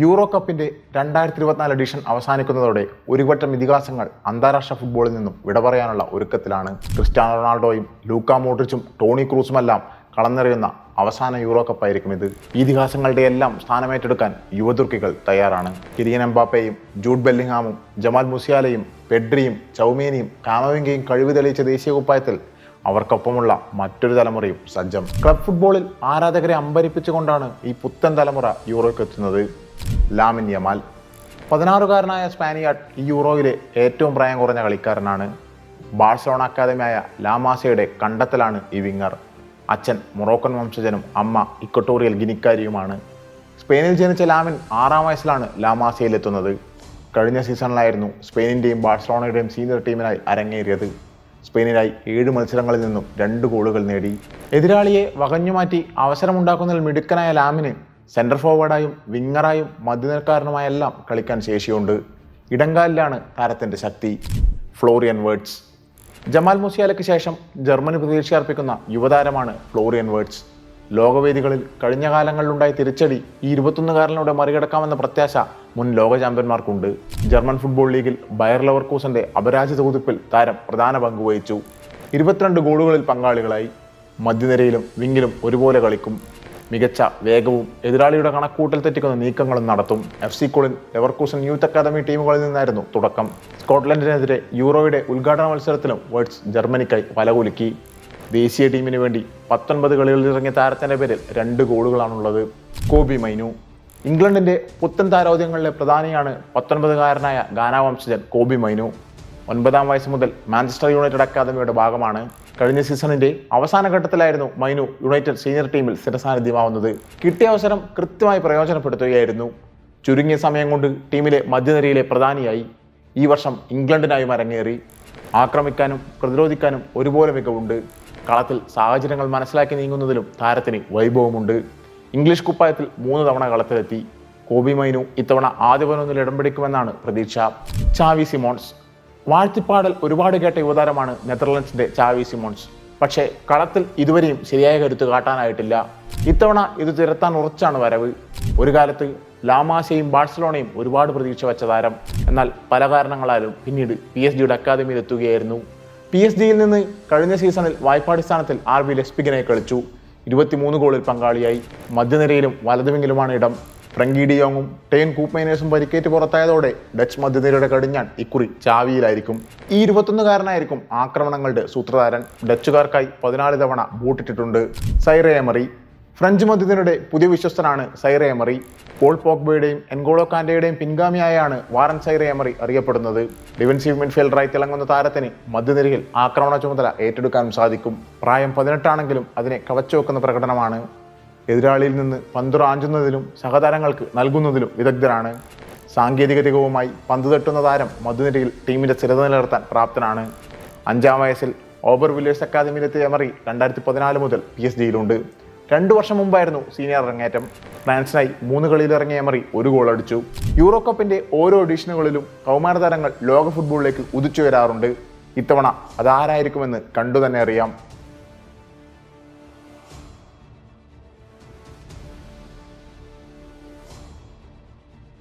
Euro കപ്പിന്റെ 2024 edition അവസാനിക്കുന്നതോടെ ഒരുപറ്റം ഇതിഹാസങ്ങൾ അന്താരാഷ്ട്ര ഫുട്ബോളിൽ നിന്നും വിട പറയാനുള്ള ഒരുക്കത്തിലാണ്. ക്രിസ്ത്യാനോ റൊണാൾഡോയും ലൂക്ക മോഡ്രിച്ചും ടോണി ക്രൂസുമെല്ലാം കളന്നെറിയുന്ന അവസാന യൂറോ കപ്പായിരിക്കും ഇത്. ഈ ഇതിഹാസങ്ങളുടെ എല്ലാം സ്ഥാനമേറ്റെടുക്കാൻ യുവതുർക്കികൾ തയ്യാറാണ്. കിലിയൻ എംബാപ്പയും ജൂഡ് ബെല്ലിംഗ്ഹാമും ജമാൽ മുസിയാലയും പെഡ്രിയും ചൗമേനിയും കാമവിംഗയും കഴിവ് തെളിയിച്ച ദേശീയ കുപ്പായത്തിൽ അവർക്കൊപ്പമുള്ള മറ്റൊരു തലമുറയും സജ്ജം. ക്ലബ് ഫുട്ബോളിൽ ആരാധകരെ അമ്പരിപ്പിച്ചുകൊണ്ടാണ് ഈ പുത്തൻ തലമുറ യൂറോയ്ക്ക് എത്തുന്നത്. ലാമിൻ യമാൽ 16-കാരനായ സ്പാനിയാർഡ് ഈ യൂറോയിലെ ഏറ്റവും പ്രായം കുറഞ്ഞ കളിക്കാരനാണ്. ബാഴ്സലോണ അക്കാദമിയായ ലാമാസയുടെ കണ്ടെത്തലാണ് ഈ വിങ്ങർ. അച്ഛൻ മൊറോക്കൻ വംശജനും അമ്മ ഇക്വട്ടോറിയൽ ഗിനിക്കാരിയുമാണ്. സ്പെയിനിൽ ജനിച്ച ലാമിൻ 6-ാം വയസ്സിലാണ് ലാമാസയിലെത്തുന്നത്. കഴിഞ്ഞ സീസണിലായിരുന്നു സ്പെയിനിൻ്റെയും ബാഴ്സലോണയുടെയും സീനിയർ ടീമിനായി അരങ്ങേറിയത്. സ്പെയിനിനായി 7 മത്സരങ്ങളിൽ നിന്നും 2 ഗോളുകൾ നേടി. എതിരാളിയെ വകഞ്ഞുമാറ്റി അവസരമുണ്ടാക്കുന്നതിൽ മിടുക്കനായ ലാമിന് സെൻട്രൽ ഫോർവേഡായും വിങ്ങറായും മധ്യനിരക്കാരനുമായെല്ലാം കളിക്കാൻ ശേഷിയുണ്ട്. ഇടങ്കാലിലാണ് താരത്തിൻ്റെ ശക്തി. ഫ്ലോറിയൻ വേർട്സ്. ജമാൽ മുസിയാലയ്ക്ക് ശേഷം ജർമ്മനി പ്രതീക്ഷയർപ്പിക്കുന്ന യുവതാരമാണ് ഫ്ലോറിയൻ വേർട്സ്. ലോകവേദികളിൽ കഴിഞ്ഞ കാലങ്ങളിലുണ്ടായ തിരിച്ചടി ഈ 21-കാരനിലൂടെ മറികടക്കാമെന്ന പ്രത്യാശ മുൻ ലോക ചാമ്പ്യന്മാർക്കുണ്ട്. ജർമ്മൻ ഫുട്ബോൾ ലീഗിൽ ബയർ ലെവർകൂസന്റെ അപരാജിത കുതിപ്പിൽ താരം പ്രധാന പങ്ക് വഹിച്ചു. 22 ഗോളുകളിൽ പങ്കാളികളായി. മധ്യനിരയിലും വിങ്ങിലും ഒരുപോലെ കളിക്കും. മികച്ച വേഗവും എതിരാളിയുടെ കണക്കൂട്ടൽ തെറ്റിക്കുന്ന നീക്കങ്ങളും നടത്തും. FC Köln, Leverkusen youth academy ടീമുകളിൽ നിന്നായിരുന്നു തുടക്കം. സ്കോട്ട്ലൻഡിനെതിരെ യൂറോയുടെ ഉദ്ഘാടന മത്സരത്തിലും വേർട്സ് ജർമ്മനിക്കായി വലകുലുക്കി. ദേശീയ ടീമിന് വേണ്ടി 19 കളികളിൽ ഇറങ്ങിയ താരത്തിൻ്റെ പേരിൽ 2 ഗോളുകളാണുള്ളത്. കോബി മൈനു. ഇംഗ്ലണ്ടിന്റെ പുത്തൻ താരോദ്യങ്ങളിലെ പ്രധാനിയാണ് 19-കാരനായ ഗാന വംശജൻ കോബി മൈനു. 9-ാം വയസ്സ് മുതൽ മാഞ്ചസ്റ്റർ യുണൈറ്റഡ് അക്കാദമിയുടെ ഭാഗമാണ്. കഴിഞ്ഞ സീസണിന്റെ അവസാന ഘട്ടത്തിലായിരുന്നു മൈനു യുണൈറ്റഡ് സീനിയർ ടീമിൽ സ്ഥിരസാന്നിധ്യമാവുന്നത്. കിട്ടിയ അവസരം കൃത്യമായി പ്രയോജനപ്പെടുത്തുകയായിരുന്നു. ചുരുങ്ങിയ സമയം കൊണ്ട് ടീമിലെ മധ്യനിരയിലെ പ്രധാനിയായി. ഈ വർഷം ഇംഗ്ലണ്ടിനായും അരങ്ങേറി. ആക്രമിക്കാനും പ്രതിരോധിക്കാനും ഒരുപോലെ മികവുണ്ട്. കളത്തിൽ സാഹചര്യങ്ങൾ മനസ്സിലാക്കി നീങ്ങുന്നതിലും താരത്തിന് വൈഭവമുണ്ട്. ഇംഗ്ലീഷ് കുപ്പായത്തിൽ 3 തവണ കളത്തിലെത്തി. കോബി മൈനു ഇത്തവണ ആദ്യ 11-ൽ ഇടം പിടിക്കുമെന്നാണ് പ്രതീക്ഷ. ചാവി സിമോൺസ്. വാഴ്ത്തിപ്പാടൽ ഒരുപാട് കേട്ട യുവതാരമാണ് നെതർലൻഡ്സിന്റെ ചാവി സിമോൺസ്. പക്ഷേ കളത്തിൽ ഇതുവരെയും ശരിയായ കരുത്ത് കാട്ടാനായിട്ടില്ല. ഇത്തവണ ഇത് തിരുത്താൻ ഉറച്ചാണ് വരവ്. ഒരു കാലത്ത് ലാമാസയും ബാഴ്സലോണയും ഒരുപാട് പ്രതീക്ഷ വെച്ച താരം. എന്നാൽ പല കാരണങ്ങളാലും പിന്നീട് PSG അക്കാദമിയിൽ എത്തുകയായിരുന്നു. PSG നിന്ന് കഴിഞ്ഞ സീസണിൽ വായ്പാടിസ്ഥാനത്തിൽ RB ലെസ്പിഗിനെ കളിച്ചു. 23 ഗോളിൽ പങ്കാളിയായി. മധ്യനിരയിലും വലതുവിങ്ങിലുമാണ് ഇടം. ഫ്രങ്കി ഡി യോങ്ങും ടെയ്ൻ കൂപ്മൈനേഴ്സും പരിക്കേറ്റ് പുറത്തായതോടെ ഡച്ച് മധ്യനിരയുടെ കടിഞ്ഞാൻ ഇക്കുറി ചാവിയിലായിരിക്കും. ഈ 21-കാരനായിരിക്കും ആക്രമണങ്ങളുടെ സൂത്രധാരൻ. ഡച്ചുകാർക്കായി 14 തവണ ബൂട്ടിട്ടിട്ടുണ്ട്. സൈറെ എമറി. ഫ്രഞ്ച് മധ്യനിരയുടെ പുതിയ വിശ്വസ്തനാണ് സൈറെ എമറി. പോൾ പോഗ്ബയുടെയും എൻഗോളോ കാന്റെയുടെയും പിൻഗാമിയായാണ് വാറൻ സൈറെ എമറി അറിയപ്പെടുന്നത്. ഡിഫൻസീവ് മിഡ്ഫീൽഡറായി തിളങ്ങുന്ന താരത്തിന് മധ്യനിരയിൽ ആക്രമണ ചുമതല ഏറ്റെടുക്കാനും സാധിക്കും. പ്രായം 18 ആണെങ്കിലും അതിനെ കവച്ചുവെക്കുന്ന പ്രകടനമാണ്. എതിരാളിയിൽ നിന്ന് പന്ത് റാഞ്ചുന്നതിലും സഹതാരങ്ങൾക്ക് നൽകുന്നതിലും വിദഗ്ധരാണ്. സാങ്കേതിക തികവുമായി പന്ത് തട്ടുന്ന താരം മധ്യനിരയിൽ ടീമിന്റെ സ്ഥിരത നിലനിർത്താൻ പ്രാപ്തനാണ്. 5-ാം വയസ്സിൽ ഓബർ വില്ലേഴ്സ് അക്കാദമിയിലെത്തിയ എമറി 2014 മുതൽ PSG-യിലുണ്ട്. 2 വർഷം മുമ്പായിരുന്നു സീനിയർ അരങ്ങേറ്റം. ഫ്രാൻസിനായി 3 കളിയിൽ ഇറങ്ങിയ എമറി 1 ഗോൾ അടിച്ചു. യൂറോ കപ്പിന്റെ ഓരോ എഡിഷനുകളിലും കൗമാര താരങ്ങൾ ലോക ഫുട്ബോളിലേക്ക് ഉദിച്ചു വരാറുണ്ട്. ഇത്തവണ അതാരായിരിക്കുമെന്ന് കണ്ടു തന്നെ അറിയാം.